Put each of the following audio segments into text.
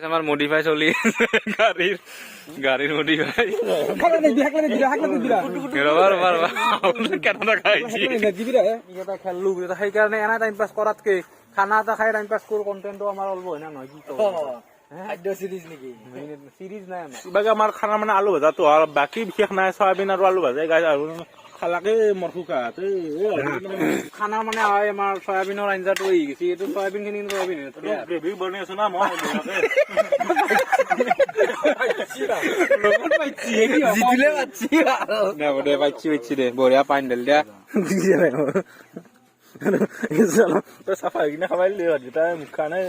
আমাৰ মডিফাই চলি গাড়িৰ মডিফাই কেনটা খাইছি খেললো সেইকাৰণে এনে টাইম পাছ কৰাতকে খানা এটা খাই টাইম পাছ কৰো কন্টেন্টটো আমাৰ অলপ হয় না নহয় কি খাদ্য সিৰিজ নেকি সিৰিজ নাই বাকি আমাৰ খানা মানে আলু ভাজাটো আৰু বাকী বিশেষ নাই সয়াবিন আৰু আলু ভাজাই গাই আৰু খালাকে মৰফুকা খানা মানে আমাৰ সয়াবিনৰ আঞ্জাটো হৈ গৈছে এইটো সয়াবিন খিনি সয়াবিন গ্ৰেভি বনাই আছো না মই পাইছি দে বঢ়িয়া পানী ঢালি দিয়া তই চাফা হৈ কিনে খাবাই দিলি তাই মুখ খা নাই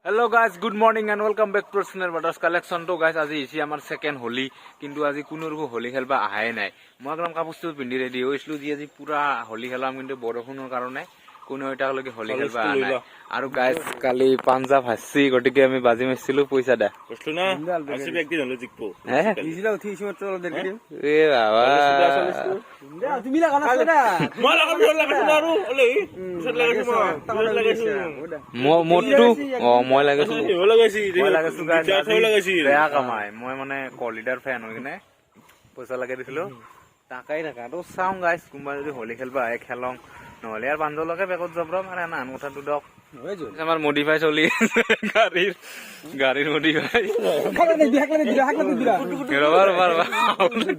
hello' guys good morning and welcome back to snail butters কালেকশ্যনটো গাইজ আজি আহিছে আমাৰ ছেকেণ্ড হোলী কিন্তু আজি কোনো হোলী খেলবা আহাই নাই মই একদম কাপোৰটো পিন্ধি ৰেডি হৈছিলো যি আজি পুৰা হোলী খেলাম কিন্তু বৰষুণৰ কাৰণে কোনো এটালৈকে হোলী খেলবা অহা নাই আৰু গাইজ কালি পাঞ্জাব হাসছি গতিকে আমি বাজি মাৰিছিলো পইচা দে মোৰটো মই বেয়া কামাই মই মানে কলিডাৰ ফেন হৈ কিনে পইচা লাগে দিছিলো তাকাই থাকা তো চাওঁ গাইজ কোনোবা যদি হোলী খেলবা আহে খেলং নহলে আর পাঞ্জলকে বেকত যাব মানে নান কথাটো দক আমার মডিফাই চলি গাড়ির মডিফাই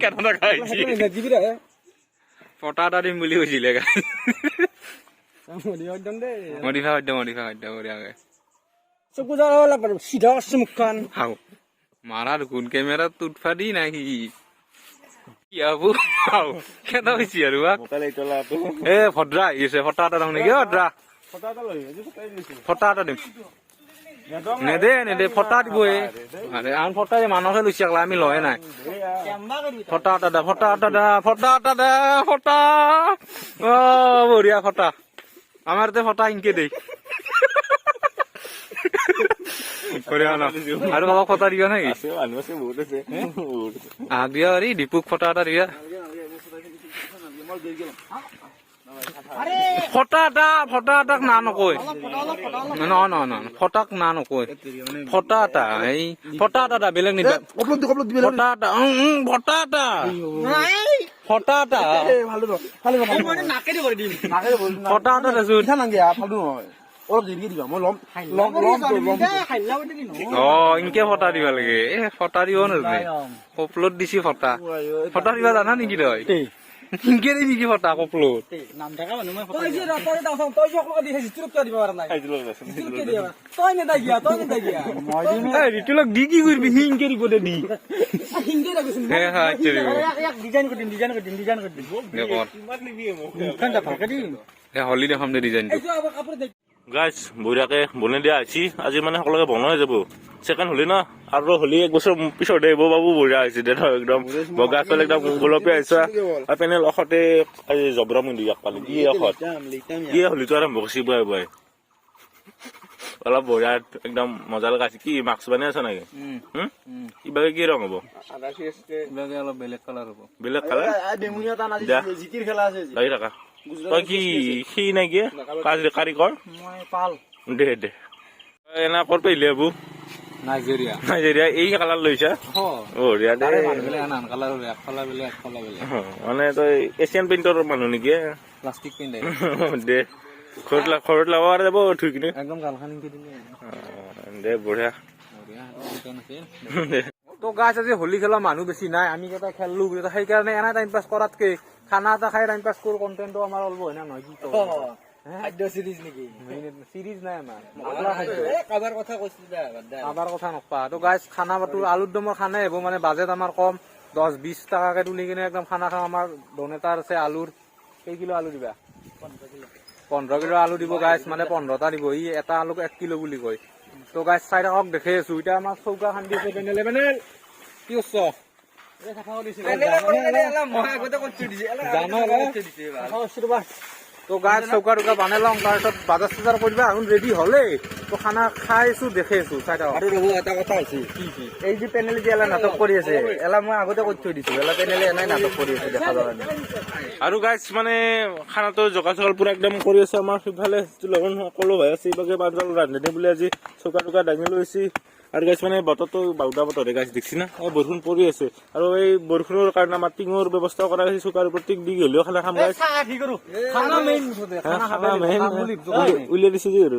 কেনটা খাইছি ফটা এটা দিম বুলি কৈছিলে মডিফাই মারার কোন ক্যামেরা তুটফা দি নাকি কেনা হয়েছি আৰু এ ভদ্ৰা আহিছে ফটা এটা দাম নেকি ভদ্ৰা ফটা এটা দিম নেদে ফটা দিব আন ফটা মানুহহে লৈছে আমি লয়ে নাই ফটা এটা দে ফটা অ বঢ়িয়া ফটা আমাৰ তে ফটা ইনকে দেই আৰু কাৰোবাক ফটা দিয়া নেকি দিয়া হেৰি দীপুক ফটা এটা দিয়া ফটা এটাক না নকয় নহয় ফটাক না নকয় ফটা এটা এই ফটা এটা বেলেগ নিবা ফটা এটা ফটা এটা ইনকে ফটা দিবা লাগে এ ফটা দিব নাজানে কপলত দিছি ফটা দিবা জানা নেকি তই ইনকে দিবি কি ফটা কপলত ঋতুলক দি কি কৰিবি সি ইনকে দিব দে দি হলি দেখাম দে ডিজাইনটো গাইজ বঢ়িয়াকে বনাই দিয়া আহিছি আজি মানে সকলোকে বনোৱাই যাব ছেকেণ্ড হোলী না আৰু হোলী এক বছৰ পিছত আহিব বাবু বঢ়িয়া হৈছে দে একদম বগা চল একদম গোলপীয়া আহিছে আৰু পেনেল অখতে জবৰা মুণ্ডি ইয়াক পালে কি অখত কি হোলীটো আৰম্ভ কৰিছে বুৱাই বুৱাই অলপ বঢ়িয়া একদম মজা লগাইছে কি মাস্ক বানাই আছ নেকি কিবাকে কি ৰং হ'ব অলপ বেলেগ কালাৰ হ'ব বেলেগ কালাৰ লাগি থাকা তই কি সি নাকি কাৰিকৰ দে এনা ক'ত পাৰিলে এইবোৰ নাইজেৰিয়া এই কালাৰ লৈছা বঢ়িয়া দে মানে তই এছিয়ান পেইণ্টৰ মানুহ নেকি প্লাষ্টিক পেইণ্ট দে ঘৰত লগাব যাব থৈ কিনে একদম দে বঢ়িয়া তো গাছ আজি হোলী খেলা মানুহ বেছি নাই আমি কেইটা খেললো সেইকাৰণে এনে টাইম পাছ কৰাতকে খানা এটা খাই টাইম পাছ কৰো কন্টেন্টটো আমাৰ অলপ হয় না নহয় কি খাদ্য সিৰিজ নেকি সিৰিজ নাই আমাৰ কাবাৰ কথা নকবা তো গাইজ খানা বাটো আলুৰ দমৰ খানাই হ'ব মানে বাজেট আমাৰ কম 10-20 টাকাকে তুলি কিনে একদম খানা খাওঁ আমাৰ ডোনেটাৰ আছে আলুৰ কেই কিলো আলু দিবা 15 কিলো আলু দিব গাইজ মানে 15টা দিব ই এটা আলুক 1 কিলো বুলি কয় তো গাইজ চাই থাকক দেখে আছো এতিয়া আমাৰ চৌকা খান্দি আছে পেনেলে কি কৈছ তো গাছ চৌকা টৌকা বানাই লওঁ তাৰপিছত বাজাৰ চাজাৰ কৰিবা এখন ৰেডি হ'লে তো খানা খাইছো দেখিছো চাই থাকক আৰু ৰ'ব এটা কথা হৈছে কি কি এই যে পেনেল যে এলা নাটক কৰি আছে এলা মই আগতে কৈ থৈ দিছো এলা পেনেলে এনেই নাটক কৰি আছে দেখা যোৱা নাই আৰু গাইছ মানে খানাটো জগাচগাল পুৰা একদম কৰি আছে আমাৰ সিফালে লগন সকলো ভাই আছে এইভাগে পাঁচজন ৰান্ধনি বুলি আজি চৌকা টৌকা দাঙি লৈছে আৰু গাইছ মানে বতৰটো বাউদা বতৰে গাইছ দেখছি না এই বৰষুণ পৰি আছে আৰু এই বৰষুণৰ কাৰণে আমাৰ টিঙৰ ব্যৱস্থা কৰা হৈছে চৌকাৰ ওপৰত টিং দি গ'লেও খানা খাম গাইছ খানা মেইন মুঠতে খানা খাবা উলিয়াই দিছে যে আৰু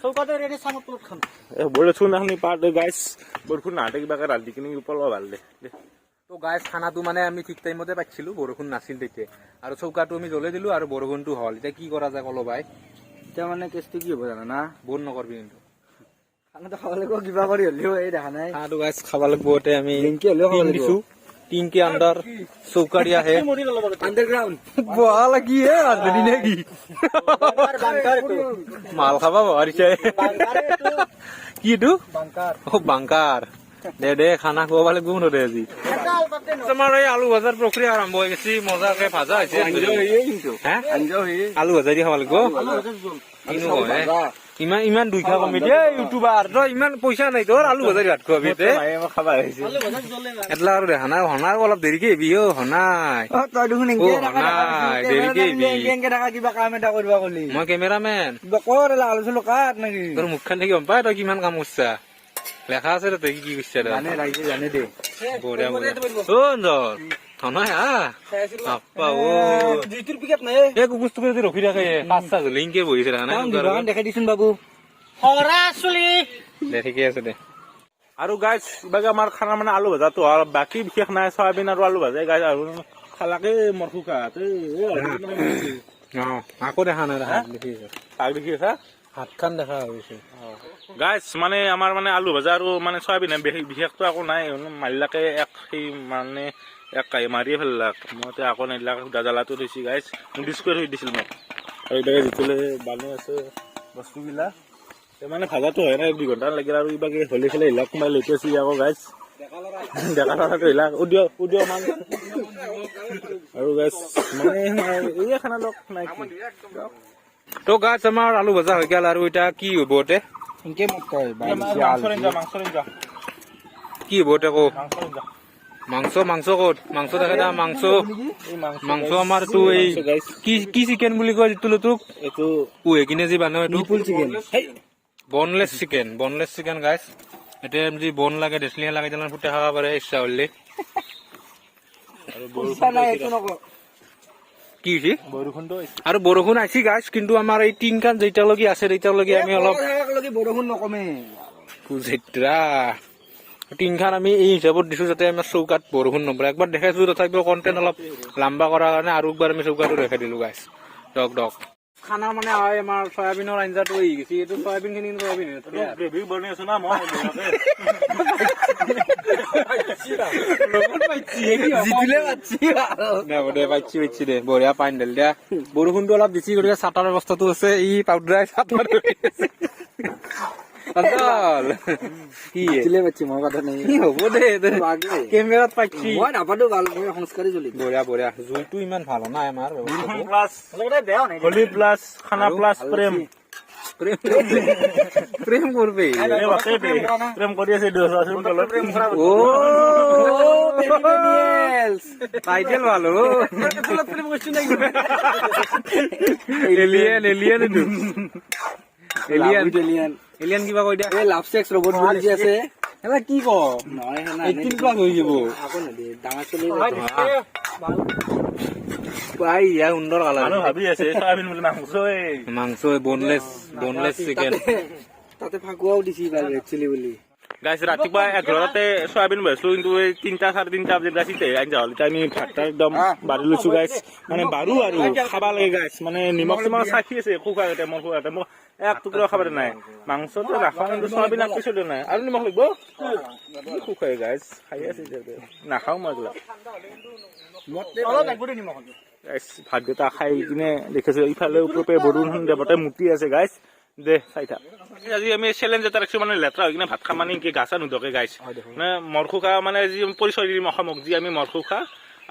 চৌকাতে ৰেডি চাঙত তলত খাম বৰষুণ এখন পাৰ গাইছ বৰষুণ নাহাতে কিবাকে ৰান্ধি কিনি পলোৱা ভাল দে তো গাইছ খানাটো মানে আমি ঠিক টাইমতে পাইছিলো বৰষুণ নাছিল তেতিয়া আৰু চৌকাটো আমি জ্বলাই দিলো আৰু বৰষুণটো হ'ল এতিয়া কি কৰা যায় কলো ভাই এতিয়া মানে কেছটো কি হ'ব জানা না বন্ধ নকৰবি কিন্তু খানাটো খাব লাগিব কিবা কৰি হ'লেও এই দেখা নাই খানাটো গাইছ খাব লাগিব এতিয়া আমি লিংকি হ'লেও খাব লাগিব দিছো টিং के अंदर चौका दिया है আন্ডাৰগ্ৰাউণ্ড বহা লাগি হে ৰাজধানী নাকি মাল খাবা বাড়িছে কি এইটো ও বাংকাৰ দে খানা খুৱাব লাগিব দে আজি তোমাৰ এই আলু ভাজাৰ প্ৰক্ৰিয়া আৰম্ভ হৈ গৈছে মজাকে ভাজা হৈছে আলু ভাজা দি খাব লাগিব কিনো হয় ইমান ইমান দুইখা কমি দিয়ে ইউটিউবাৰ তই ইমান পইচা নাই তোৰ আলু ভাজা ভাত খুৱাবি খাবা আহিছে এটলা আৰু দেখা নাই হনাই অলপ দেৰিকে আহিবি অ হনাই তই দেখোন নাই দেৰিকে আহিবি কিবা কাম এটা কৰিব কলি মই কেমেৰামেন কিবা কৰ আলোচনা কাট নেকি তোৰ মুখখন দেখি গম পাই তই কিমান কাম কৰিছা লেখা আছে তই কি কৰিছা জানে ৰাইজে জানে দে বঢ়িয়া বঢ়িয়া অ অঞ্জল ধনয় হা বাপ্পা ও জিতুৰ পিকআপ নাই এই কুকুৰটো যদি ৰখি থাকে কাঁচা লিংকে বহিছে দেখা নাই দেখাই দিছোন বাবু দে ঠিকে আছে দে আৰু গাইছ ইবাগে আমাৰ খানা মানে আলু ভাজাটো হ'ল বাকী বিশেষ নাই চয়াবিন আৰু আলু ভাজাই গাইছ আৰু খালাকে মৰখুকা আকৌ দেখা নাই দেখিছে তাক দেখি আছা হাতখন দেখা হৈছে গাইছ মানে আমাৰ মানে আলু ভাজা আৰু মানে চয়াবিন বিশেষটো একো নাই মাৰিলাকে এক সেই মানে এক কাই মাৰিয়ে ফেললাক মই আকৌ নেদিলাক দাজালাটো থৈছি গাইছ ডিছ কৰি থৈ দিছিল মোক আৰু এইবাগে যিটোলে বানি আছে বস্তুবিলাক মানে ভাজাটো হয় নাই 2 ঘণ্টা লাগিল আৰু ইবাগে হলি খেলে হিলাক সোমাই লৈছে আছি আকৌ গাইছ ডেকা ল'ৰাটো হিলাক উদিয় মান আৰু গাইছ মানে এই খানা লগ নাই তো গাছ আমাৰ আলু ভাজা হৈ গেল আৰু এটা কি হব এতে ইনকে মত কয় মাংস কি হব এতে কো মাংস মাংস ক'ত মাংস দেখা দা মাংস মাংস আমাৰ তো এই কি চিকেন বুলি কয় যিটো তোক এইটো পুহে কিনে যি বানো এইটো ফুল চিকেন বনলেছ চিকেন গাইছ এতিয়া যদি বন লাগে দেচলিয়া লাগে তেনে ফুটে খাব পাৰে ইচ্ছা হলে কি হৈছে বৰষুণটো আৰু বৰষুণ আহিছে গাইছ কিন্তু আমাৰ এই টিংখান যেতিয়ালৈকে আছে তেতিয়ালৈকে আমি অলপ বৰষুণ নকমে পুজেত্ৰা টিংখান আমি এই হিচাপত দিছো যাতে আমাৰ চৌকাত বৰষুণ নপৰে একবাৰ দেখাইছো তথাপিও কণ্টেণ্ট অলপ লাম্বা কৰাৰ কাৰণে আৰু একবাৰ আমি চৌকাটো দেখাই দিলো গাইছ দক খানা মানে হয় আমাৰ চয়াবিনৰ আঞ্জাটো হৈ গৈছে এইটো চয়াবিন খিনি গ্ৰেভি বনাই আছো না মই পাইছি দে বঢ়িয়া পানী ঢালি দিয়া বৰষুণটো অলপ বেছি গতিকে চাটাৰ ব্যৱস্থাটো আছে ই পাউডাৰ চাটাৰ কি হ'ব দে কেমেৰাত পাইছি মই নাপাতো ভাল সংস্কাৰী চলি বঢ়িয়া জুইটো ইমান ভাল নাই আমাৰ হলি প্লাছ খানা প্লাছ প্ৰেম প্ৰেম কৰবি প্ৰেম কৰি আছে টাইটেল ভাল এলিয়ান এলিয়ান কিবা কৈ দিয়া লাভ চেক্স ৰবট বুলি যে আছে এলা কি ক নহয় 18 প্লাস হৈ যাব আকৌ নদে ডাঙৰ চলি পাই ইয়া সুন্দৰ কালাৰ মানুহ ভাবি আছে চয়াবিন বুলি মাংস বনলেছ চিকেন তাতে ফাকুৱাও দিছি একচুৱেলি বুলি গাইছ ৰাতিপুৱা 11টাতে চয়াবিন ভাজিছো কিন্তু এই 3টা 3:30 বজাত গাইছে আঞ্জা হ'ল এতিয়া আমি ভাতটা একদম বাঢ়ি লৈছো গাইছ মানে বাৰো আৰু খাবা লাগে গাইছ মানে নিমখ চিমখ চাখি আছে খুখাতে মোৰ এক টুকুৰা খাব নাই মাংসটো নাখাওঁ কিন্তু চয়াবিন এক পিছতো নাই আৰু নিমখ লাগিব খুখাই গাইছ খাই আছে নাখাওঁ মই ভাতকেইটা খাই কিনে দেখিছো ইফালে ওপৰপে বৰষুণ দেৱতাই মুতি আছে গাইছ দে চাই থাক আজি আমি চেলেঞ্জ এটা ৰাখিছো মানে লেতেৰা হৈ কিনে ভাত খা মানে কি গাছা নুধকে গাইছ মানে মৰখুখা মানে যি পৰিচয় দিম অসমক যি আমি মৰখুখা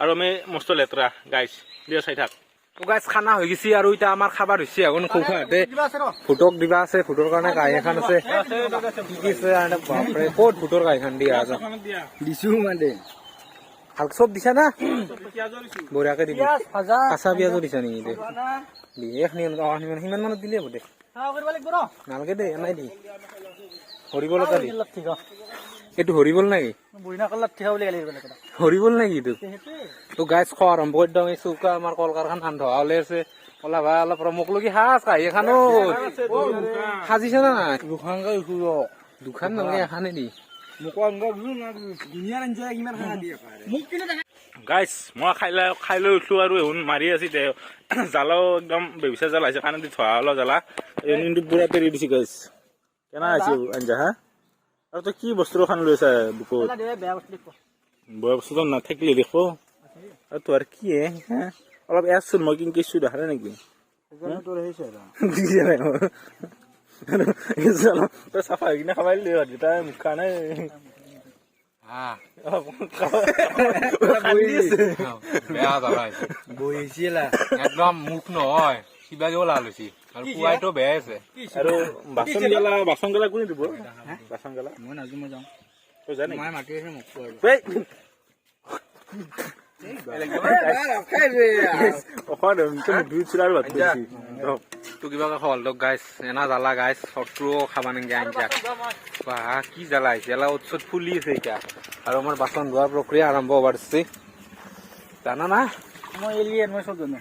আৰু আমি মস্ত লেতেৰা গাইছ দিয়া চাই থাক তো গাইছ খানা হৈ গৈছে আৰু এতিয়া আমাৰ খাবাৰ হৈছে এখন খোখাতে ফুটক দিবা আছে ফুটৰ কাৰণে কাঁহী এখন আছে কি কি আছে আৰু বাপৰে ক'ত ফুটৰ কাঁহীখন দিয়া আছে দিছো মানে ভালকে চব দিছা না বঢ়িয়াকে দিবি কাঁচা পিঁয়াজো দিছা নেকি দে সিমান মানত দিলে হ'ব দে নালাগে দে এনাই দি হৰিবল এটা দি এইটো হৰিবল নেকি হৰিবল নেকি এইটো তো গাইছ খোৱা আৰম্ভ কৰি দিওঁ এই চৌকা আমাৰ কল কাৰখানা ধান ধোৱা ওলাই আছে কলা ভাই অলপ মোক লগি সাজ কাঁহী এখানো সাজিছে না নাই দুখান নালাগে এখানে দি গাইছ মই খাই লৈ উঠলো আৰু এহুন মাৰি আছি দে জালাও একদম বেবিচা জাল আহিছে কাণে দি ধোৱা হলো জালা কিন্তু পুৰা পেৰি দিছি গাইছ কেনা আছে আঞ্জা হা আৰু তই কি বস্তু খান লৈ আছা বুকুত বেয়া বস্তুটো নাথাকিলে দেখো আৰু তোৰ কি অলপ এচোন মই কিন্তু কিছু দেখা নেকি তই চাফা হৈ কিনে খাবাই দিলি তাই মুখ খানে বেয়া জ্বালা বহিছিলা একদম মুখ নহয় কিবা কিবা লাল হৈছে আৰু পুৱাইটো বেয়া আছে আৰু বাচন গেলা কোনে দিব বাচন গেলা মই নাজো মই যাওঁ তই জানি মায়ে মাতি আছে মোক তো কিবাকে খল দক গাইছ এনা জ্বালা গাইছ চটটো খাবা নেকি আঞ্জা বাহ কি জ্বালা আহিছে এলা উৎসত ফুলি আছে এতিয়া আৰু আমাৰ বাচন ধোৱাৰ প্ৰক্ৰিয়া আৰম্ভ হ'ব দিছে জানা না মই এলিয়ে মই চব জানো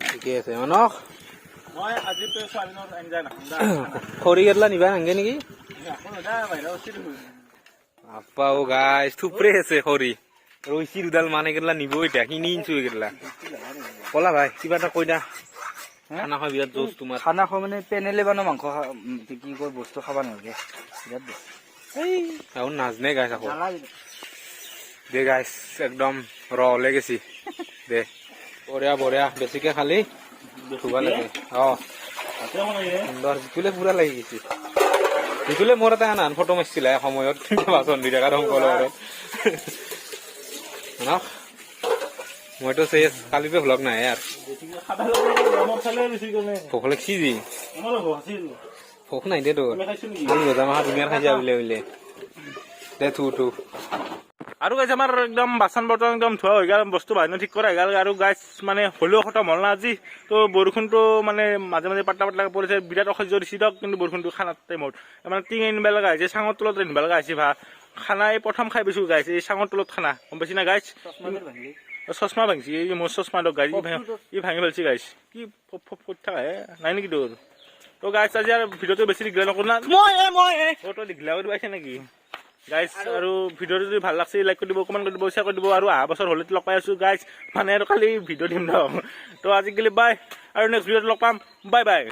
ঠিকে আছে মানক মই আজি তো স্বাধীনৰ আঞ্জা না খৰি কেটলা নিবা নাংগে নেকি আপাও গাইছ থুপৰে আছে খৰি ৰৈছি দুডাল মানে কেটলা নিব এতিয়া কিনি ইনছো কেটলা কলা ভাই কিবা এটা কৈ দা খানা খাই বিৰাট জোচ তোমাৰ খানা খোৱা মানে পেনেলে বানো মাংস কি কয় বস্তু খাব নালাগে বিৰাট আৰু নাজনে গাইছ আকৌ দে গাইছ একদম ৰলে গেছি দে বঢ়িয়া বঢ়িয়া বেছিকে খালি ধুব লাগে সুন্দৰ জিতুলে পুৰা লাগি গৈছে জিতুলে মোৰ এটা আন ফটো মাৰিছিলে সময়ত বাচন দি থকা দংকলৰ মইতো চেছ কালিতো ভ্লগ নাই আৰু ভোক লাগছি যি ভোক নাই দে তোৰ আলু ভজা মাহা ধুনীয়া খাই যা উলিয়াই দে থু আৰু গাইছ আমাৰ একদম বাচন বৰ্তন একদম ধোৱা হৈ গ'ল বস্তু বাহিনী ঠিক কৰা হৈ গ'ল আৰু গাইছ মানে হ'লেও খতম হ'ল না আজি তো বৰষুণটো মানে মাজে মাজে পাতলা পাতলাকে পৰিছে বিৰাট অসহ্য দিছে দিয়ক কিন্তু বৰষুণটো খানাৰ টাইমত মানে টিং আনিব লগা হৈছে চাঙৰ তলত ৰান্ধিব লগা হৈছে ভা খানা এই প্ৰথম খাই পাইছোঁ গাইছ এই চাঙৰ তলত খানা গম পাইছি না গাইছ চশমা ভাঙিছে এই মোৰ চশমা দক গাইছ ই ভাঙি পেলাইছে গাইছ কি ফপ কৰি থকা নাই নেকি তোৰ তো গাইছ আজি আৰু ভিডিঅ'টো বেছি দীঘলা নকৰোঁ না তই দীঘলা কৰি পাইছে নেকি গাইজ আৰু ভিডিঅ'টো যদি ভাল লাগছে লাইক কৰি দিব কমেণ্ট কৰি দিব শ্বেয়াৰ কৰি দিব আৰু অহা বছৰ হ'লে লগ পাই আছোঁ গাইজ মানে আৰু খালি ভিডিঅ' দিম ন তো আজিকালি বাই আৰু নেক্সট ভিডিঅ'ত লগ পাম বাই বাই